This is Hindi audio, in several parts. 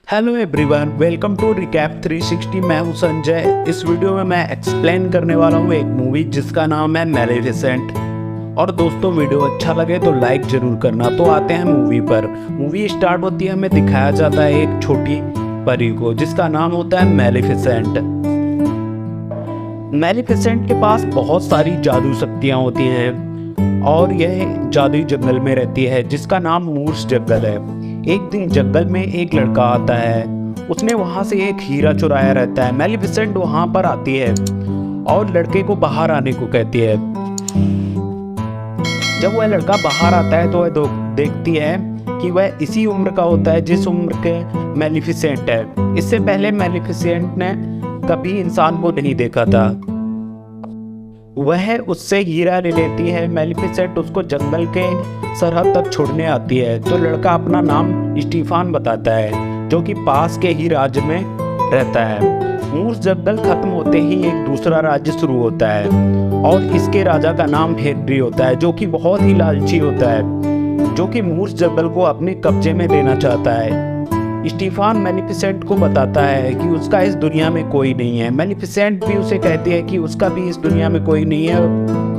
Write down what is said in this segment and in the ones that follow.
Hello everyone, welcome to recap 360। मैं हूं संजय। इस वीडियो में मैं एक्सप्लेन करने वाला हूं एक मूवी जिसका नाम है मैलेफिसेंट। और दोस्तों, वीडियो अच्छा लगे तो लाइक जरूर करना। तो आते हैं मूवी पर। मूवी स्टार्ट होती है, हमें दिखाया जाता है एक छोटी परी को जिसका नाम होता है मैलेफिसेंट। मैलेफिसेंट के पास बहुत सारी जादू शक्तियाँ होती हैं और यह जादुई जंगल में रहती है जिसका नाम मूर्स जंगल है। एक दिन जंगल में एक लड़का आता है, उसने वहां से एक हीरा चुराया रहता है। मैलेफिसेंट वहां पर आती है और लड़के को बाहर आने को कहती है। जब वह लड़का बाहर आता है तो वह देखती है कि वह इसी उम्र का होता है जिस उम्र के मैलेफिसेंट है। इससे पहले मैलेफिसेंट ने कभी इंसान को नहीं देखा था। वह उससे हीरा ले लेती है। मैलेफिसेंट उसको जंगल के सरहद तक छोड़ने आती है तो लड़का अपना नाम स्टीफान बताता है जो कि पास के ही राज्य में रहता है। मूर्स जंगल खत्म होते ही एक दूसरा राज्य शुरू होता है और इसके राजा का नाम हेनरी होता है जो कि बहुत ही लालची होता है, जो कि मूर्स जंगल को अपने कब्जे में लेना चाहता है। स्टीफान मैलेफिसेंट को बताता है कि उसका इस दुनिया में कोई नहीं है। मैलेफिसेंट भी उसे कहती है कि उसका भी इस दुनिया में कोई नहीं है,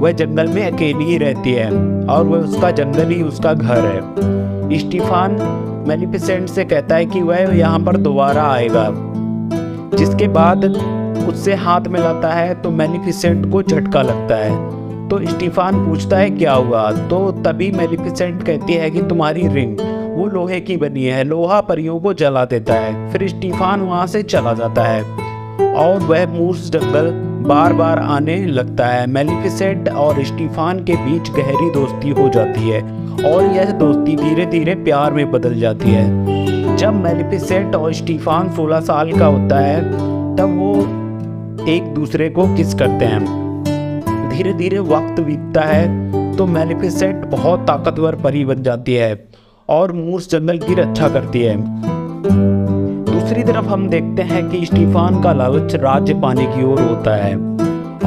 वह जंगल में अकेली ही रहती है और वह उसका जंगल ही उसका घर है। स्टीफान मैलेफिसेंट से कहता है कि वह यहाँ पर दोबारा आएगा, जिसके बाद उससे हाथ मिलाता है तो मैलेफिसेंट को झटका लगता है। तो स्टीफान पूछता है क्या हुआ, तो तभी मैलेफिसेंट कहती है कि तुम्हारी रिंग वो लोहे की बनी है, लोहा परियों को जला देता है। फिर स्टीफान वहां से चला जाता है और वह मूर्स जंगल बार बार आने लगता है। मैलेफिसेंट और स्टीफान के बीच गहरी दोस्ती हो जाती है और यह दोस्ती धीरे धीरे प्यार में बदल जाती है। जब मैलेफिसेंट और स्टीफान 16 साल का होता है तब वो एक दूसरे को किस करते हैं। धीरे धीरे वक्त बीतता है तो मैलेफिसेंट बहुत ताकतवर परी बन जाती है और मूर्स जंगल की रक्षा करती है। दूसरी तरफ हम देखते हैं कि स्टीफान का लालच राज्य पाने की ओर होता है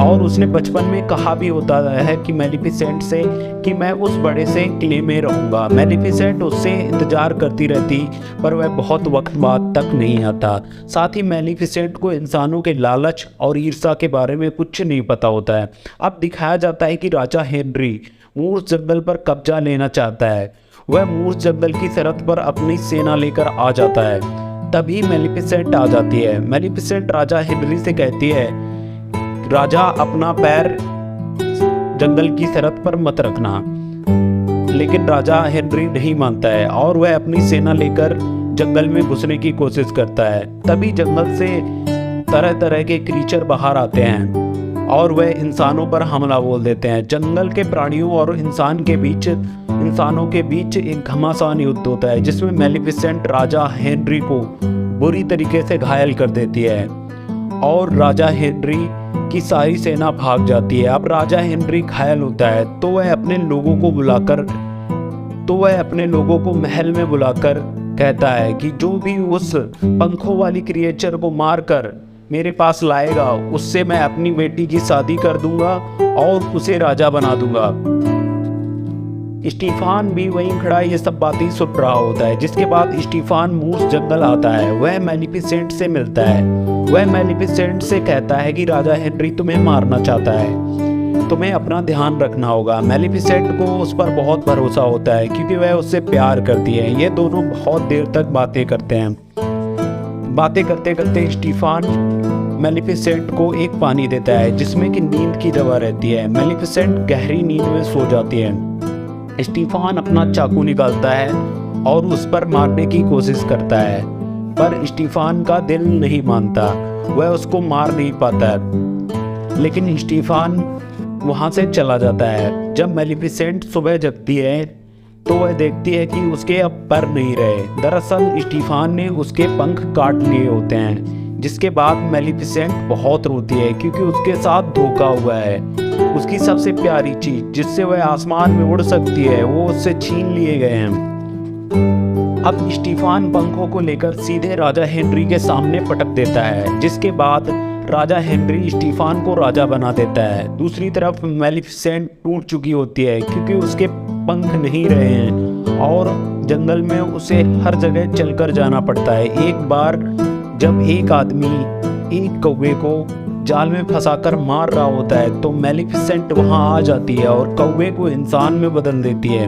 और उसने बचपन में कहा भी होता है कि मैलेफिसेंट से कि मैं उस बड़े से किले में रहूंगा। मैलेफिसेंट उससे इंतजार करती रहती पर वह बहुत वक्त बाद तक नहीं आता। साथ ही मैलेफिसेंट को इंसानों के लालच और ईर्ष्या के बारे में कुछ नहीं पता होता है। अब दिखाया जाता है कि राजा हेनरी मूर्स जंगल पर कब्जा लेना चाहता है। वह मूर्स जंगल की सरहद पर अपनी सेना लेकर आ जाता है। तभी मैलेफिसेंट आ जाती है। मैलेफिसेंट राजा हेनरी से कहती है राजा अपना पैर जंगल की सरहद पर मत रखना, लेकिन राजा हेनरी नहीं मानता है और वह अपनी सेना लेकर जंगल में घुसने की कोशिश करता है। तभी जंगल से तरह तरह के क्रीचर बाहर आते हैं और वह इंसानों पर हमला बोल देते हैं। जंगल के प्राणियों और इंसानों के बीच एक घमासान युद्ध होता है जिसमें मैलेफिसेंट राजा हेनरी को बुरी तरीके से घायल कर देती है और राजा हेनरी की सारी सेना भाग जाती है। अब राजा हेनरी घायल होता है तो वह अपने लोगों को महल में बुलाकर कहता है कि जो भी उस पंखों वाली क्रिएचर को मारकर मेरे पास लाएगा उससे मैं अपनी बेटी की शादी कर दूंगा और उसे राजा बना दूंगा। स्टीफान भी वहीं खड़ा ये सब बातें सुन रहा होता है। जिसके बाद स्टीफान मूर्स जंगल आता है। वह मैलेफिसेंट से मिलता है। वह मैलेफिसेंट से कहता है कि राजा हेनरी तुम्हें मारना चाहता है, तुम्हें अपना ध्यान रखना होगा। मैलेफिसेंट को उस पर बहुत भरोसा होता है क्योंकि वह उससे प्यार करती है। ये दोनों बहुत देर तक बातें करते हैं। बातें करते करते स्टीफान मैलेफिसेंट को एक पानी देता है जिसमें कि नींद की दवा रहती है। मैलेफिसेंट गहरी नींद में सो जाती है। स्टीफान अपना चाकू निकालता है और उस पर मारने की कोशिश करता है पर स्टीफान का दिल नहीं मानता, वह उसको मार नहीं पाता है। लेकिन स्टीफान वहां से चला जाता है। जब मैलेफिसेंट सुबह जगती है तो वह देखती है कि उसके अब पर नहीं रहे। दरअसल स्टीफान ने उसके पंख काट लिए होते हैं। जिसके बाद मैलेफिसेंट बहुत रोती है क्योंकि उसके साथ धोखा हुआ है। उसकी सबसे प्यारी चीज जिससे वह आसमान में उड़ सकती है वो उससे छीन लिए गए हैं। अब स्टीफान पंखों को लेकर सीधे राजा हेनरी के सामने पटक देता है, जिसके बाद राजा हेनरी स्टीफान को राजा बना देता है। दूसरी तरफ मैलेफिसेंट टूट चुकी होती है क्योंकि उसके पंख नहीं रहे हैं और जंगल में उसे हर जगह चलकर जाना पड़ता है। एक बार जब एक आदमी एक कौवे को जाल में फंसाकर मार रहा होता है तो मैलिफिसेंट वहां आ जाती है और कौवे को इंसान में बदल देती है।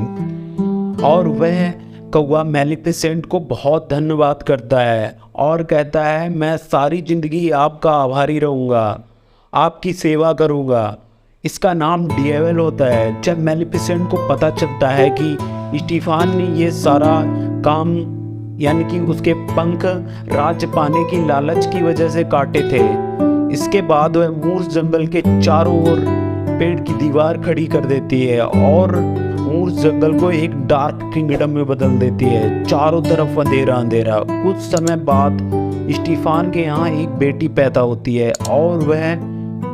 और वह कौवा मैलिफिसेंट को बहुत धन्यवाद करता है और कहता है, मैं सारी ज़िंदगी आपका आभारी रहूँगा, आपकी सेवा करूँगा। इसका नाम डिएवल होता है। जब मैलिफिसेंट को पता चलता है कि स्टीफान ने ये सारा काम यानी कि उसके पंख राज्य पाने की लालच की वजह से काटे थे, इसके बाद वह मूर्स जंगल के चारों ओर पेड़ की दीवार खड़ी कर देती है और मूर्स जंगल को एक डार्क किंगडम में बदल देती है। चारों तरफ अंधेरा अंधेरा। कुछ समय बाद स्टीफान के यहाँ एक बेटी पैदा होती है और वह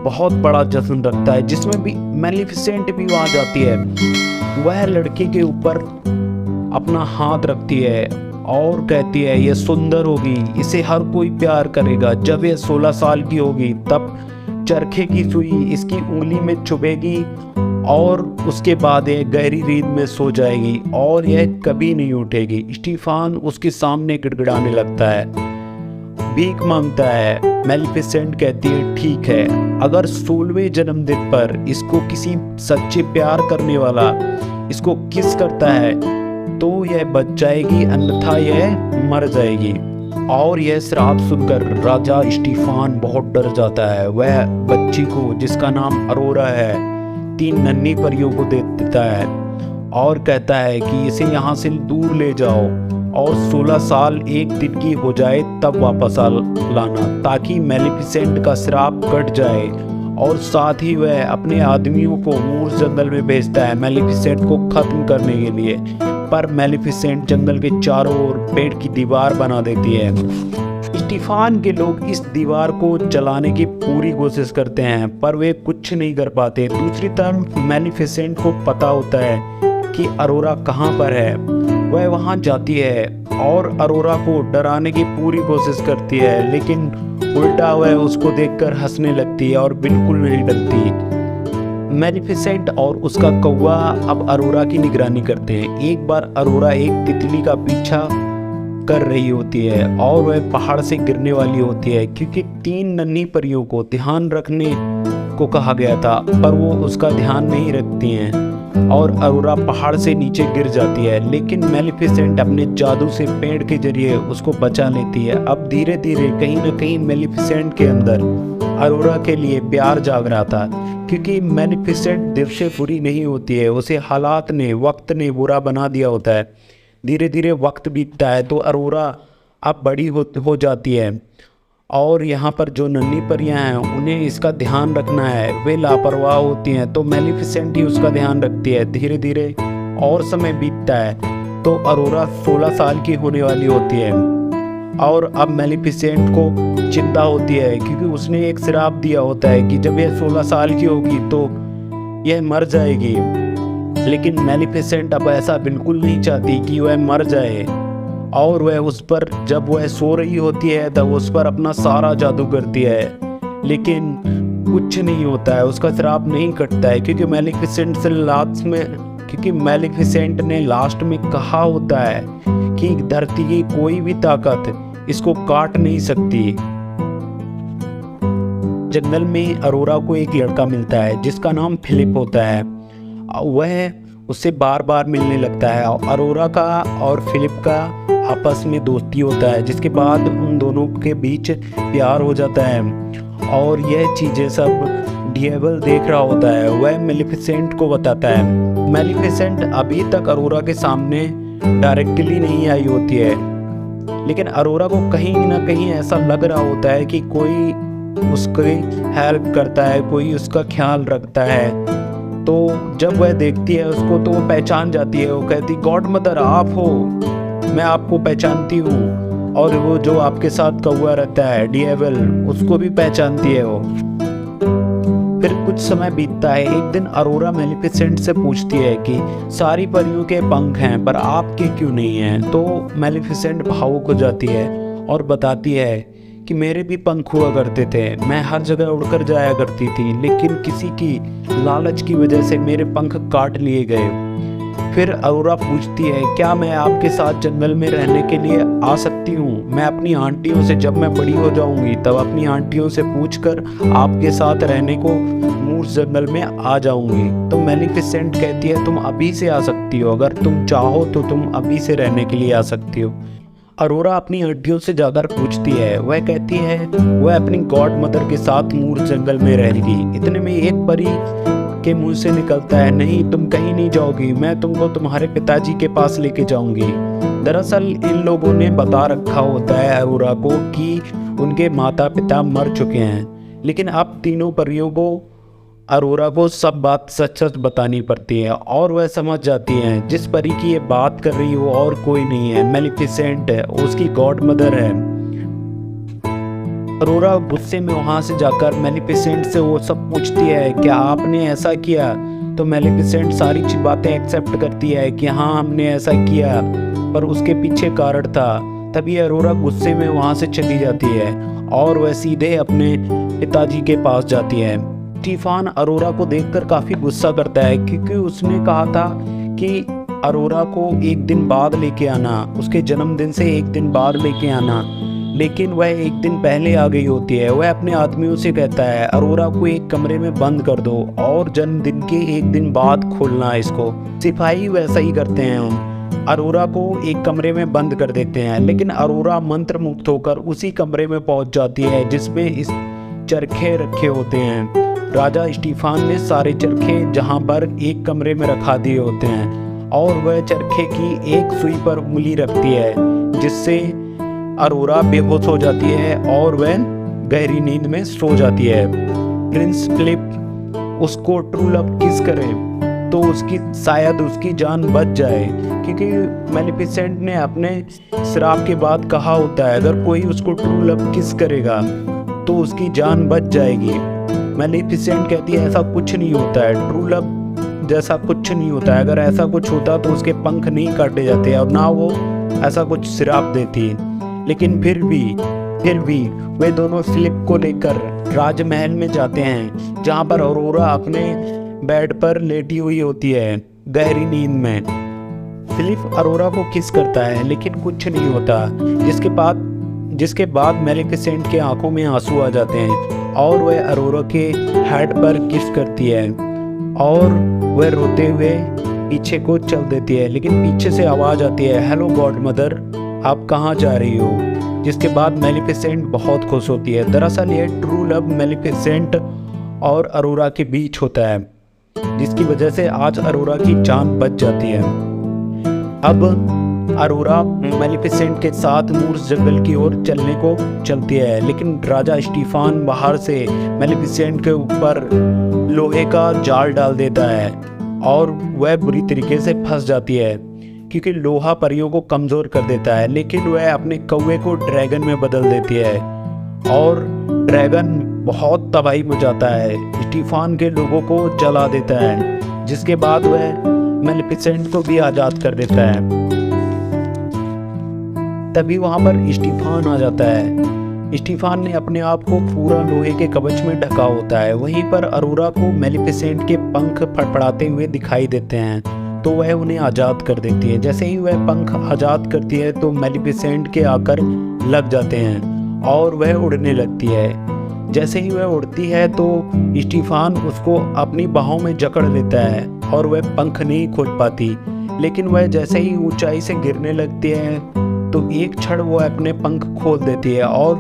बहुत बड़ा जश्न रखता है जिसमें भी मैलिफिसेंट भी वहाँ जाती है। वह लड़की के ऊपर अपना हाथ रखती है और कहती है, यह सुंदर होगी, इसे हर कोई प्यार करेगा। जब यह 16 साल की होगी तब चरखे की सुई इसकी उंगली में चुभेगी और उसके बाद यह गहरी नींद में सो जाएगी और यह कभी नहीं उठेगी। स्टीफान उसके सामने गिड़गिड़ाने लगता है, भीख मांगता है। मैलिफिसेंट कहती है, ठीक है, अगर 16वें जन्मदिन पर इसको किसी सच्चे प्यार करने वाला इसको किस करता है तो यह बच जाएगी, अन्यथा यह मर जाएगी। और यह श्राप सुनकर राजा स्टीफान बहुत डर जाता है। वह बच्ची को, जिसका नाम अरोरा है, 3 नन्ही परियों को दे देता है और कहता है कि इसे यहाँ से दूर ले जाओ और 16 साल एक दिन की हो जाए तब वापस लाना, ताकि मैलिफिसेंट का श्राप कट जाए। और साथ ही वह अपने आदमियों को मूर्स जंगल में भेजता है मैलिफिसेंट को खत्म करने के लिए। पर मैलिफिसेंट जंगल के चारों ओर पेड़ की दीवार बना देती है। स्टीफान के लोग इस दीवार को जलाने की पूरी कोशिश करते हैं पर वे कुछ नहीं कर पाते। दूसरी तरफ मैलिफिसेंट को पता होता है कि अरोरा कहाँ पर है। वह वहां जाती है और अरोरा को डराने की पूरी कोशिश करती है, लेकिन उल्टा वह उसको देखकर हंसने लगती है और बिल्कुल नहीं डरती। मैलिफिसेंट और उसका कौवा अब अरोरा की निगरानी करते हैं। एक बार अरोरा एक तितली का पीछा कर रही होती है और वह पहाड़ से गिरने वाली होती है, क्योंकि 3 नन्ही परियों को ध्यान रखने को कहा गया था पर वो उसका ध्यान नहीं रखती हैं और अरोरा पहाड़ से नीचे गिर जाती है। लेकिन मैलिफिसेंट अपने जादू से पेड़ के जरिए उसको बचा लेती है। अब धीरे धीरे कहीं ना कहीं मैलिफिसेंट के अंदर अरोरा के लिए प्यार जाग रहा था, क्योंकि मैलिफिसेंट दिल से बुरी नहीं होती है, उसे हालात ने, वक्त ने बुरा बना दिया होता है। धीरे धीरे वक्त बीतता है तो अरोरा अब बड़ी हो जाती है और यहाँ पर जो नन्ही परियां हैं उन्हें इसका ध्यान रखना है, वे लापरवाह होती हैं तो मैलिफिसेंट ही उसका ध्यान रखती है। धीरे धीरे और समय बीतता है तो अरोरा 16 साल की होने वाली होती है और अब मैलिफिसेंट को चिंता होती है, क्योंकि उसने एक श्राप दिया होता है कि जब यह 16 साल की होगी तो यह मर जाएगी। लेकिन मैलिफिसेंट अब ऐसा बिल्कुल नहीं चाहती कि वह मर जाए और वह उस पर, जब वह सो रही होती है तब उस पर अपना सारा जादू करती है, लेकिन कुछ नहीं होता है, उसका श्राप नहीं कटता है, क्योंकि मैलिफिसेंट ने लास्ट में कहा होता है कि धरती की कोई भी ताकत इसको काट नहीं सकती। जंगल में अरोरा को एक लड़का मिलता है जिसका नाम फिलिप होता है। वह उससे बार बार मिलने लगता है। अरोरा का और फिलिप का आपस में दोस्ती होता है, जिसके बाद उन दोनों के बीच प्यार हो जाता है और यह चीज़ें सब डिएवल देख रहा होता है। वह मैलिफिसेंट को बताता है। मैलिफिसेंट अभी तक अरोरा के सामने डायरेक्टली नहीं आई होती है, लेकिन अरोरा को कहीं ना कहीं ऐसा लग रहा होता है कि कोई उसकी हेल्प करता है, कोई उसका ख्याल रखता है। तो जब वह देखती है उसको तो वो पहचान जाती है। वो कहती, गॉड मदर आप हो, मैं आपको पहचानती हूँ। और वो जो आपके साथ कौवा रहता है डिएवल, उसको भी पहचानती है वो। फिर कुछ समय बीतता है। एक दिन अरोरा मैलिफिसेंट से पूछती है कि सारी परियों के पंख हैं पर आपके क्यों नहीं हैं। तो मैलिफिसेंट भावुक हो जाती है और बताती है कि मेरे भी पंख हुआ करते थे, मैं हर जगह उड़कर जाया करती थी, लेकिन किसी की लालच की वजह से मेरे पंख काट लिए गए। फिर अरोरा पूछती है, क्या मैं आपके साथ जंगल में रहने के लिए आ सकती हूँ? मैं अपनी आंटियों से, जब मैं बड़ी हो जाऊंगी तब अपनी आंटियों से पूछकर आपके साथ रहने को मूस जंगल में आ जाऊंगी। तो मेलिफिसेंट कहती है, तुम अभी से आ सकती हो, अगर तुम चाहो तो तुम अभी से रहने के लिए आ सकती हो। अरोरा अपनी आंटियों से जाकर पूछती है, वह कहती है वह अपनी गॉड मदर के साथ मूस जंगल में रहेगी। इतने में एक परी के मुंह से निकलता है, नहीं तुम कहीं नहीं जाओगी, मैं तुमको तुम्हारे पिताजी के पास लेके जाऊंगी। दरअसल इन लोगों ने बता रखा होता है अरोरा को कि उनके माता पिता मर चुके हैं, लेकिन अब तीनों परियों को अरोरा को सब बात सच सच बतानी पड़ती है और वह समझ जाती है जिस परी की ये बात कर रही हो और कोई नहीं है, मेलिफिसेंट है, उसकी गॉड मदर है। अरोरा गुस्से में वहाँ से जाकर मेलिफिसेंट से वो सब पूछती है, क्या आपने ऐसा किया? तो मेलिफिसेंट सारी बातें एक्सेप्ट करती है कि हाँ हमने ऐसा किया, पर उसके पीछे कारण था। तभी अरोरा गुस्से में वहाँ से चली जाती है और वह सीधे अपने पिताजी के पास जाती है। स्टीफान अरोरा को देखकर काफ़ी गुस्सा करता है क्योंकि उसने कहा था कि अरोरा को एक दिन बाद लेके आना, उसके जन्मदिन से एक दिन बाद लेके आना, लेकिन वह एक दिन पहले आ गई होती है। वह अपने आदमियों से कहता है अरोरा को एक कमरे में बंद कर दो और जन्मदिन के एक दिन बाद खोलना है इसको। सिपाही वैसा ही करते हैं, अरोरा को एक कमरे में बंद कर देते हैं, लेकिन अरोरा मंत्र मुक्त होकर उसी कमरे में पहुंच जाती है जिसमें इस चरखे रखे होते हैं। राजा स्टीफान ने सारे चरखे जहां पर एक कमरे में रखा दिए होते हैं और वह चरखे की एक सुई पर उंगली रखती है जिससे अरोरा बेहोश हो जाती है और वह गहरी नींद में सो जाती है। प्रिंस फिलिप उसको ट्रू लव किस करे तो शायद उसकी जान बच जाए, क्योंकि मेलिफिसेंट ने अपने श्राप के बाद कहा होता है अगर कोई उसको ट्रू लव किस करेगा तो उसकी जान बच जाएगी। मेलिफिसेंट कहती है ऐसा कुछ नहीं होता है, ट्रू लव जैसा कुछ नहीं होता है, अगर ऐसा कुछ होता तो उसके पंख नहीं काटे जाते और ना वो ऐसा कुछ श्राप देती। लेकिन फिर भी वे दोनों फिलिप को लेकर राजमहल में जाते हैं जहां पर अरोरा अपने बेड पर लेटी हुई होती है गहरी नींद में। फिलिप अरोरा को किस करता है लेकिन कुछ नहीं होता, जिसके बाद मेलिफिसेंट के आंखों में आंसू आ जाते हैं और वह अरोरा के हेड पर किस करती है और वह रोते हुए पीछे को चल देती है, लेकिन पीछे से आवाज़ आती है, हेलो गॉड मदर आप कहाँ जा रही हो? जिसके बाद मेलिफिसेंट बहुत खुश होती है। दरअसल ये ट्रू लव मेलिफिसेंट और अरोरा के बीच होता है, जिसकी वजह से आज अरोरा की जान बच जाती है। अब अरोरा मेलिफिसेंट के साथ मूस जंगल की ओर चलने को चलती है, लेकिन राजा स्टीफान बाहर से मेलिफिसेंट के ऊपर लोहे का जाल डाल देता है और वह बुरी तरीके से फंस जाती है क्योंकि लोहा परियों को कमज़ोर कर देता है। लेकिन वह अपने कौवे को ड्रैगन में बदल देती है और ड्रैगन बहुत तबाही मचाता है, स्टीफान के लोगों को जला देता है, जिसके बाद वह मेलिफिसेंट को भी आज़ाद कर देता है। तभी वहाँ पर स्टीफान आ जाता है। स्टीफान ने अपने आप को पूरा लोहे के कवच में ढका होता है। वहीं पर अरोरा को मेलिफिसेंट के पंख फड़फड़ाते हुए दिखाई देते हैं तो वह उन्हें आज़ाद कर देती है। जैसे ही वह पंख आज़ाद करती है तो मेलिफिसेंट के आकर लग जाते हैं और वह उड़ने लगती है। जैसे ही वह उड़ती है तो स्टीफान उसको अपनी बाहों में जकड़ लेता है और वह पंख नहीं खोल पाती, लेकिन वह जैसे ही ऊंचाई से गिरने लगती है तो एक क्षण वो अपने पंख खोल देती है और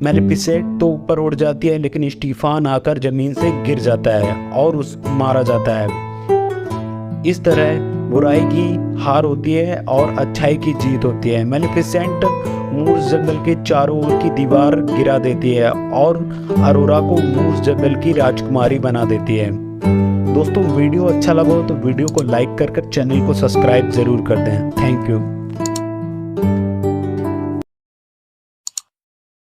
मेलिफिसेंट तो ऊपर उड़ जाती है, लेकिन स्टीफान आकर ज़मीन से गिर जाता है और मारा जाता है। इस तरह बुराई की हार होती है और अच्छाई की जीत होती है। मेलिफिसेंट मूस जंगल के चारों ओर की दीवार गिरा देती है और अरोरा को मूस जंगल की राजकुमारी बना देती है। दोस्तों वीडियो अच्छा लगा हो तो वीडियो को लाइक कर चैनल को सब्सक्राइब ज़रूर कर दें। Thank you.